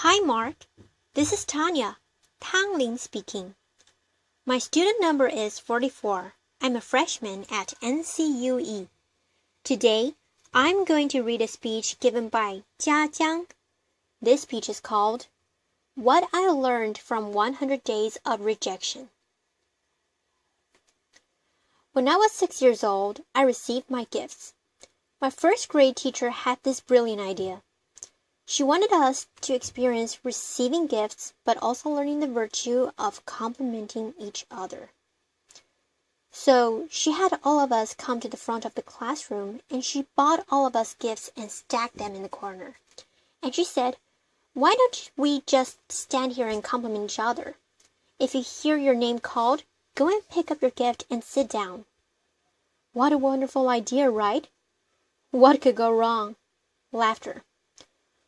Hi, Mark. This is Tanya, Tang speaking. My student number is 44. I'm a freshman at NCUE. Today, I'm going to read a speech given by Jiang. This speech is called What I Learned from 100 Days of Rejection. When I was 6 years old, I received my gifts. My first grade teacher had this brilliant idea. She wanted us to experience receiving gifts, but also learning the virtue of complimenting each other. So she had all of us come to the front of the classroom, and she bought all of us gifts and stacked them in the corner. And she said, "Why don't we just stand here and compliment each other? If you hear your name called, go and pick up your gift and sit down." What a wonderful idea, right? What could go wrong? Laughter.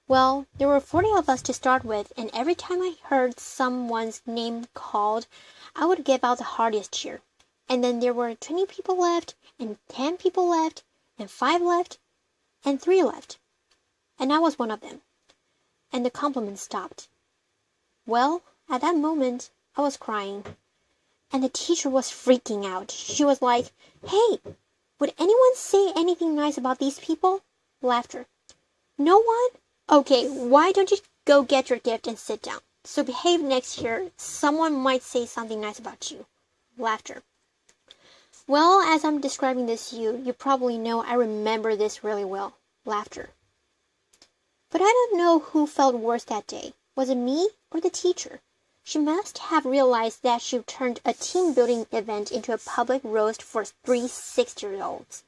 Well, there were 40 of us to start with, and every time I heard someone's name called, I would give out the heartiest cheer. And then there were 20 people left, and 10 people left, and 5 left, and 3 left. And I was one of them. And the compliments stopped. Well, at that moment, I was crying. And the teacher was freaking out. She was like, "Hey, would anyone say anything nice about these people?" Laughter. No one? Okay, why don't you go get your gift and sit down? So behave next year. Someone might say something nice about you. Laughter. Well, as I'm describing this to you, you probably know I remember this really well. Laughter. But I don't know who felt worse that day. Was it me or the teacher? She must have realized that she turned a team-building event into a public roast for 3 6-year-olds.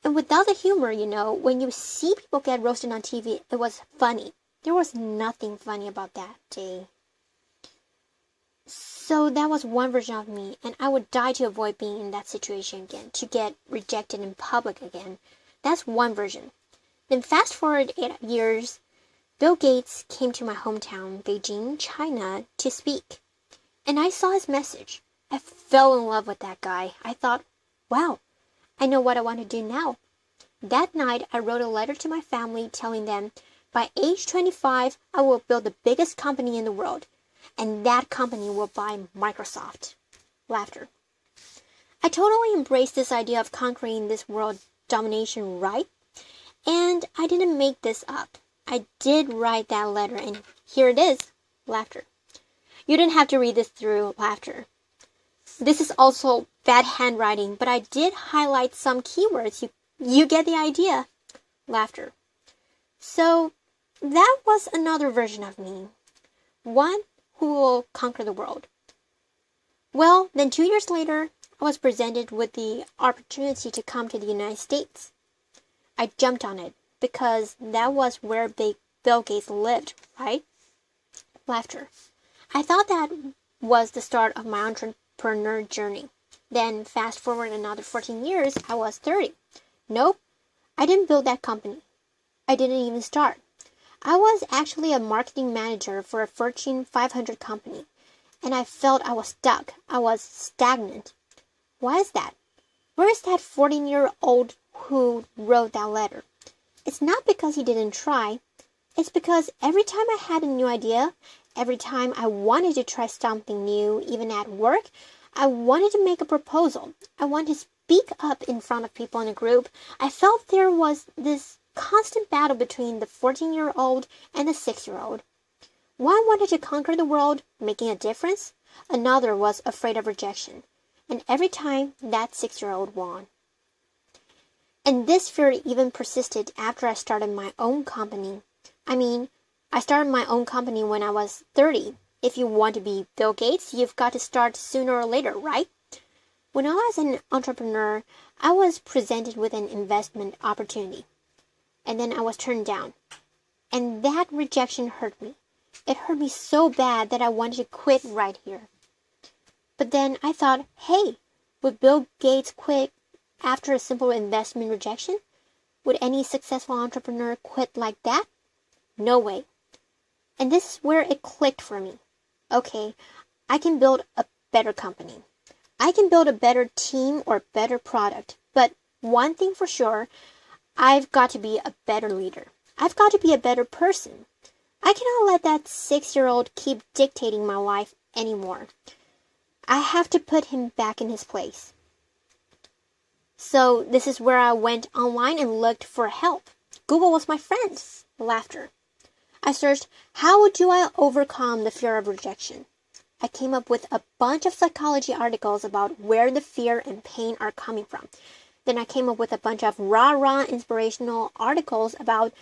And without the humor, when you see people get roasted on TV, it was funny. There was nothing funny about that day. So that was one version of me, and I would die to avoid being in that situation again, to get rejected in public again. That's one version. Then fast forward 8 years, Bill Gates came to my hometown, Beijing, China, to speak. And I saw his message. I fell in love with that guy. I thought, wow, I know what I want to do now. That night, I wrote a letter to my family telling them, by age 25, I will build the biggest company in the world, and that company will buy Microsoft. Laughter. I totally embraced this idea of conquering this world domination, right? And I didn't make this up. I did write that letter, and here it is. Laughter. You didn't have to read this through. Laughter. This is also bad handwriting, but I did highlight some keywords. You get the idea. Laughter. So that was another version of me. One who will conquer the world. Well, then 2 years later, I was presented with the opportunity to come to the United States. I jumped on it because that was where Bill Gates lived, right? Laughter. I thought that was the start of my entrepreneur journey. Then fast forward another 14 years, I was 30. Nope, I didn't build that company. I didn't even start. I was actually a marketing manager for a Fortune 500 company, and I felt I was stuck. I was stagnant. Why is that? Where is that 14-year-old who wrote that letter? It's not because he didn't try. It's because every time I had a new idea, every time I wanted to try something new, even at work, I wanted to make a proposal. I wanted to speak up in front of people in a group. I felt there was this constant battle between the 14-year-old and the 6-year-old. One wanted to conquer the world, making a difference. Another was afraid of rejection. And every time, that 6-year-old won. And this fear even persisted after I started my own company. I started my own company when I was 30. If you want to be Bill Gates, you've got to start sooner or later, right? When I was an entrepreneur, I was presented with an investment opportunity. And then I was turned down. And that rejection hurt me. It hurt me so bad that I wanted to quit right here. But then I thought, hey, would Bill Gates quit after a simple investment rejection? Would any successful entrepreneur quit like that? No way. And this is where it clicked for me. Okay, I can build a better company. I can build a better team or better product. But one thing for sure, I've got to be a better leader. I've got to be a better person. I cannot let that 6-year-old keep dictating my life anymore. I have to put him back in his place. So this is where I went online and looked for help. Google was my friend. Laughter. I searched, how do I overcome the fear of rejection? I came up with a bunch of psychology articles about where the fear and pain are coming from. Then I came up with a bunch of rah-rah inspirational articles about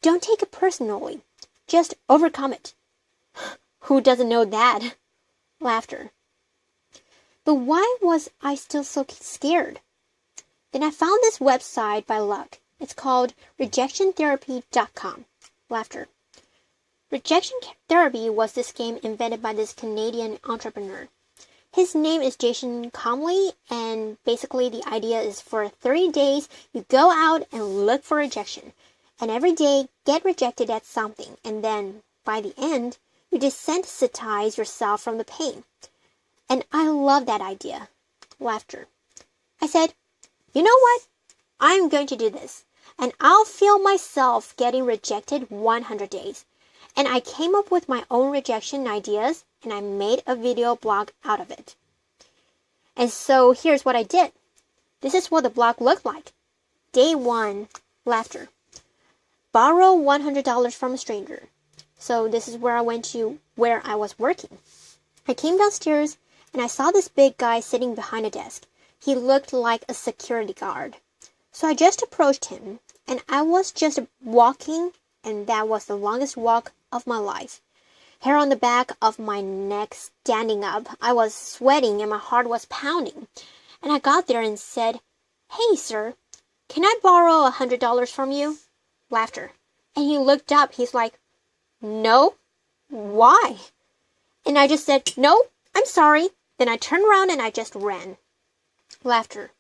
don't take it personally. Just overcome it. Who doesn't know that? Laughter. But why was I still so scared? Then I found this website by luck. It's called rejectiontherapy.com. Laughter. Rejection therapy was this game invented by this Canadian entrepreneur. His name is Jason Comley, and basically the idea is for 30 days, you go out and look for rejection. And every day, get rejected at something. And then, by the end, you desensitize yourself from the pain. And I love that idea. Laughter. I said, you know what? I'm going to do this. And I'll feel myself getting rejected 100 days. And I came up with my own rejection ideas, and I made a video blog out of it. And so here's what I did. This is what the blog looked like. Day 1, laughter. Borrow $100 from a stranger. So this is where I went to where I was working. I came downstairs, and I saw this big guy sitting behind a desk. He looked like a security guard. So I just approached him, and I was just walking, and that was the longest walk of my life. Hair on the back of my neck standing up. I was sweating and my heart was pounding. And I got there and said, hey, sir, can I borrow $100 from you? Laughter. And he looked up. He's like, no. Why? And I just said, no, I'm sorry. Then I turned around and I just ran. Laughter.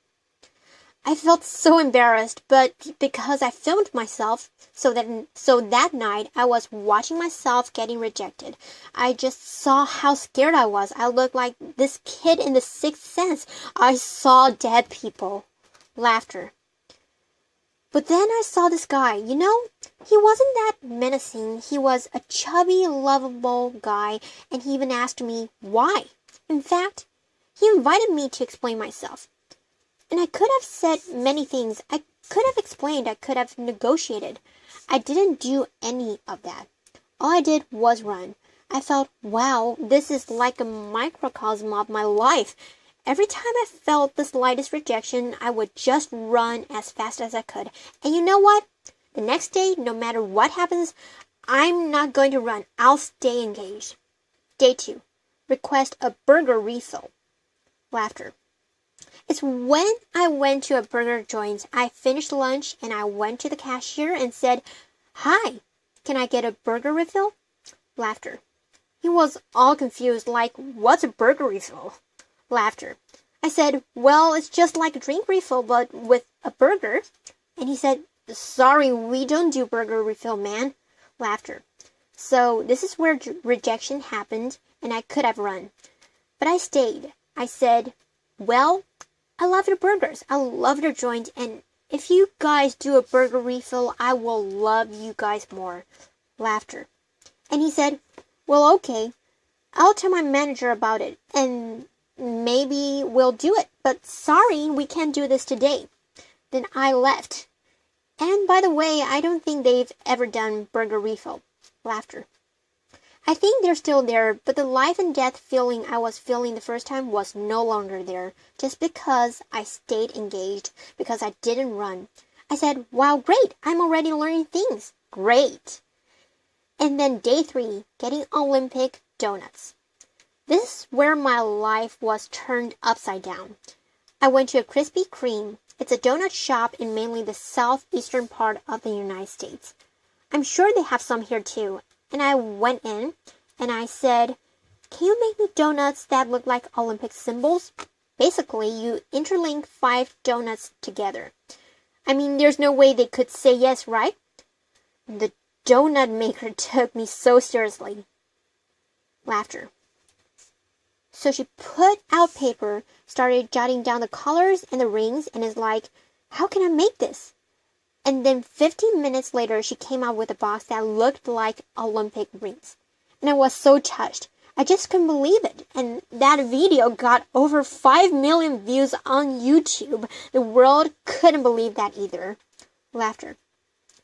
I felt so embarrassed, but because I filmed myself, so that night I was watching myself getting rejected. I just saw how scared I was. I looked like this kid in The Sixth Sense. I saw dead people. Laughter. But then I saw this guy. You know, he wasn't that menacing. He was a chubby, lovable guy, and he even asked me why. In fact, he invited me to explain myself. And I could have said many things. I could have explained. I could have negotiated. I didn't do any of that. All I did was run. I felt, wow, this is like a microcosm of my life. Every time I felt the slightest rejection, I would just run as fast as I could. And you know what? The next day, no matter what happens, I'm not going to run. I'll stay engaged. Day 2. Request a burger refill. Laughter. It's when I went to a burger joint, I finished lunch and I went to the cashier and said, hi, can I get a burger refill? Laughter. He was all confused, like, what's a burger refill? Laughter. I said, well, it's just like a drink refill, but with a burger. And he said, sorry, we don't do burger refill, man. Laughter. So this is where rejection happened, and I could have run. But I stayed. I said, well, I love your burgers. I love your joint, and if you guys do a burger refill, I will love you guys more. Laughter. And he said, well, okay, I'll tell my manager about it, and maybe we'll do it, but sorry, we can't do this today. Then I left. And by the way, I don't think they've ever done burger refill. Laughter. I think they're still there, but the life and death feeling I was feeling the first time was no longer there, just because I stayed engaged, because I didn't run. I said, wow, great, I'm already learning things. Great. And then day 3, getting Olympic donuts. This is where my life was turned upside down. I went to a Krispy Kreme. It's a donut shop in mainly the southeastern part of the United States. I'm sure they have some here too. And I went in and I said, can you make me donuts that look like Olympic symbols? Basically, you interlink 5 donuts together. I mean, there's no way they could say yes, right? The donut maker took me so seriously. Laughter. So she put out paper, started jotting down the colors and the rings, and is like, how can I make this? And then 15 minutes later, she came out with a box that looked like Olympic rings. And I was so touched. I just couldn't believe it. And that video got over 5 million views on YouTube. The world couldn't believe that either. Laughter.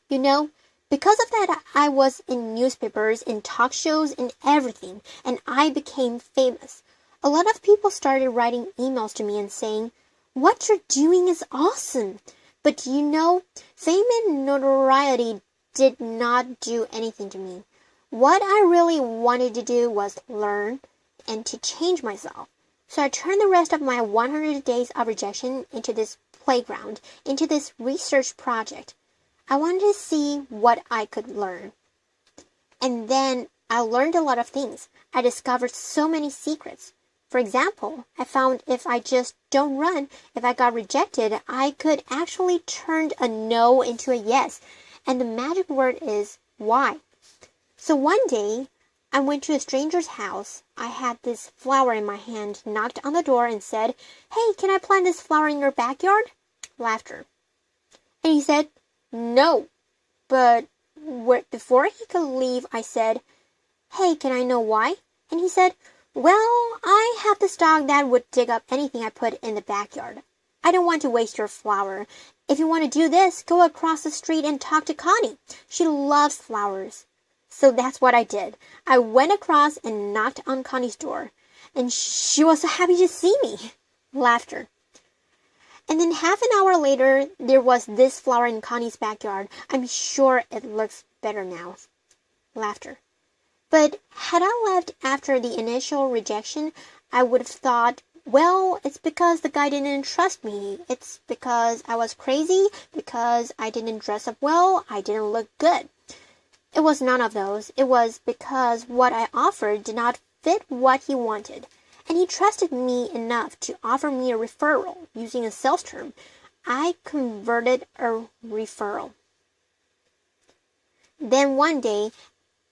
You know, because of that, I was in newspapers, in talk shows, in everything. And I became famous. A lot of people started writing emails to me and saying, "What you're doing is awesome." But you know, fame and notoriety did not do anything to me. What I really wanted to do was learn and to change myself. So I turned the rest of my 100 days of rejection into this playground, into this research project. I wanted to see what I could learn. And then I learned a lot of things. I discovered so many secrets. For example, I found if I just don't run, if I got rejected, I could actually turn a no into a yes. And the magic word is why. So one day, I went to a stranger's house. I had this flower in my hand, knocked on the door and said, "Hey, can I plant this flower in your backyard?" Laughter. And he said, "No." But before he could leave, I said, "Hey, can I know why?" And he said, "Well, I have this dog that would dig up anything I put in the backyard. I don't want to waste your flower. If you want to do this, go across the street and talk to Connie. She loves flowers." So that's what I did. I went across and knocked on Connie's door. And she was so happy to see me. Laughter. And then half an hour later, there was this flower in Connie's backyard. I'm sure it looks better now. Laughter. But had I left after the initial rejection, I would have thought, well, it's because the guy didn't trust me. It's because I was crazy, because I didn't dress up well, I didn't look good. It was none of those. It was because what I offered did not fit what he wanted. And he trusted me enough to offer me a referral. Using a sales term, I converted a referral. Then one day,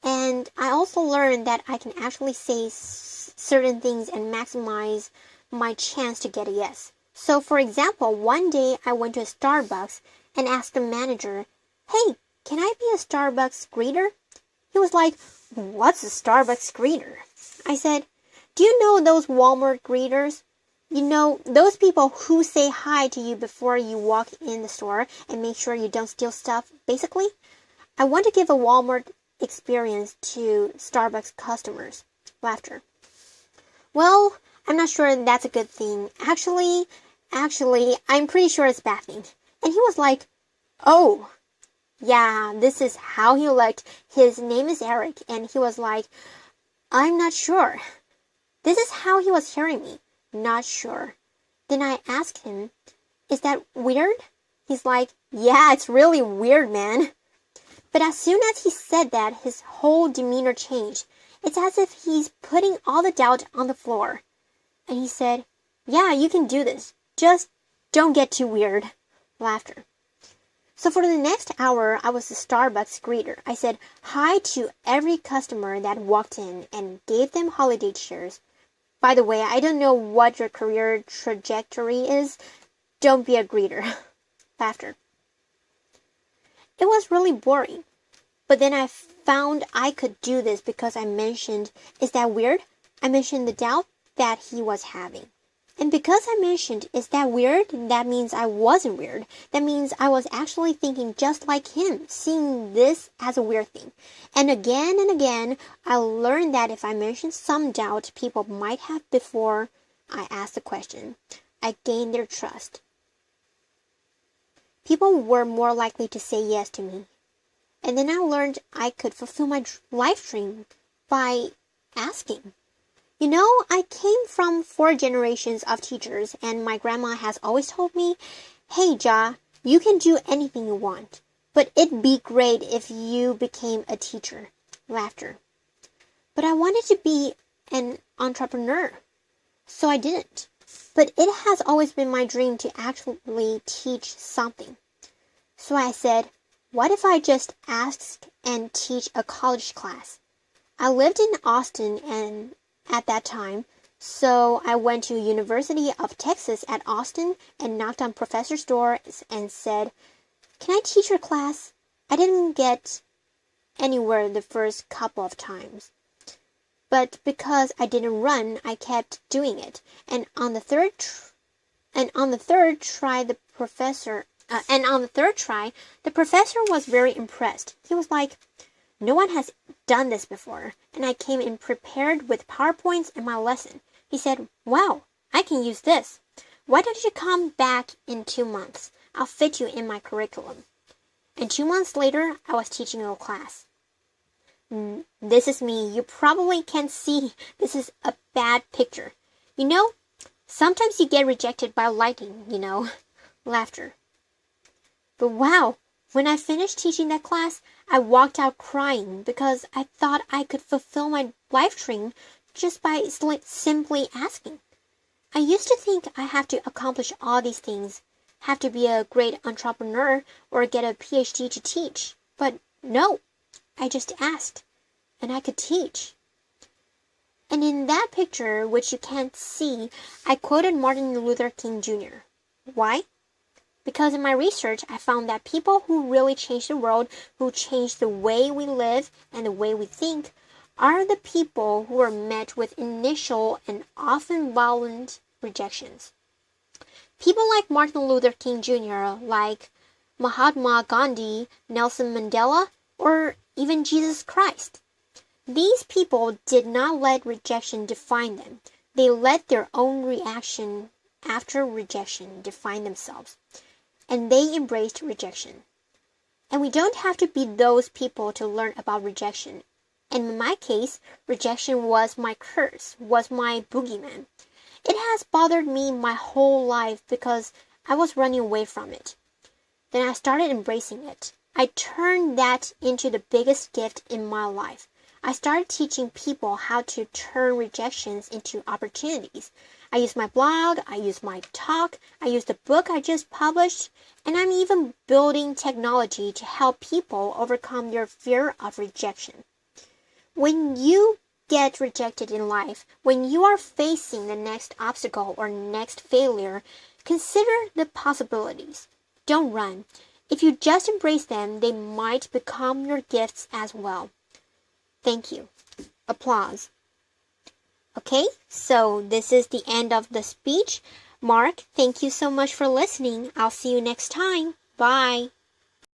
and I also learned that I can actually say certain things and maximize my chance to get a yes. So for example, one day I went to a Starbucks and asked the manager, "Hey, can I be a Starbucks greeter?" He was like, "What's a Starbucks greeter?" I said, "Do you know those Walmart greeters? You know, those people who say hi to you before you walk in the store and make sure you don't steal stuff, basically? I want to give a Walmart experience to Starbucks customers." Laughter. Well, I'm not sure that's a good thing. Actually, I'm pretty sure it's a bad thing. And he was like, "Oh, yeah, this is how he looked. His name is Eric." And he was like, "I'm not sure." This is how he was hearing me. Not sure. Then I asked him, "Is that weird?" He's like, "Yeah, it's really weird, man." But as soon as he said that, his whole demeanor changed. It's as if he's putting all the doubt on the floor. And he said, "Yeah, you can do this. Just don't get too weird." Laughter. So for the next hour, I was a Starbucks greeter. I said hi to every customer that walked in and gave them holiday cheers. By the way, I don't know what your career trajectory is. Don't be a greeter. Laughter. It was really boring. But then I found I could do this because I mentioned, "Is that weird?" I mentioned the doubt that he was having. And because I mentioned, "Is that weird?" that means I wasn't weird. That means I was actually thinking just like him, seeing this as a weird thing. And again, I learned that if I mentioned some doubt people might have before I asked the question, I gained their trust. People were more likely to say yes to me. And then I learned I could fulfill my life dream by asking. You know, I came from 4 generations of teachers, and my grandma has always told me, "Hey, Ja, you can do anything you want, but it'd be great if you became a teacher." Laughter. But I wanted to be an entrepreneur, so I didn't. But it has always been my dream to actually teach something. So I said, what if I just ask and teach a college class? I lived in Austin and at that time, so I went to University of Texas at Austin and knocked on professors' doors and said, Can I teach your class? I didn't get anywhere the first couple of times. But because I didn't run, I kept doing it. And on the third try, the professor was very impressed. He was like, "No one has done this before." And I came in prepared with PowerPoints and my lesson. He said, "Wow, I can use this. Why don't you come back in 2 months? I'll fit you in my curriculum." And 2 months later, I was teaching your class. This is me. You probably can't see. This is a bad picture. Sometimes you get rejected by lightning, Laughter. But wow, when I finished teaching that class, I walked out crying because I thought I could fulfill my life dream just by simply asking. I used to think I have to accomplish all these things, have to be a great entrepreneur or get a PhD to teach. But no, I just asked, and I could teach. And in that picture, which you can't see, I quoted Martin Luther King Jr. Why? Because in my research, I found that people who really change the world, who change the way we live and the way we think, are the people who are met with initial and often violent rejections. People like Martin Luther King Jr., like Mahatma Gandhi, Nelson Mandela, or even Jesus Christ. These people did not let rejection define them. They let their own reaction after rejection define themselves. And they embraced rejection. And we don't have to be those people to learn about rejection. And in my case, rejection was my curse, was my boogeyman. It has bothered me my whole life because I was running away from it. Then I started embracing it. I turned that into the biggest gift in my life. I started teaching people how to turn rejections into opportunities. I use my blog, I use my talk, I use the book I just published, and I'm even building technology to help people overcome their fear of rejection. When you get rejected in life, when you are facing the next obstacle or next failure, consider the possibilities. Don't run. If you just embrace them, they might become your gifts as well. Thank you. Applause. Okay, so this is the end of the speech. Mark, thank you so much for listening. I'll see you next time. Bye.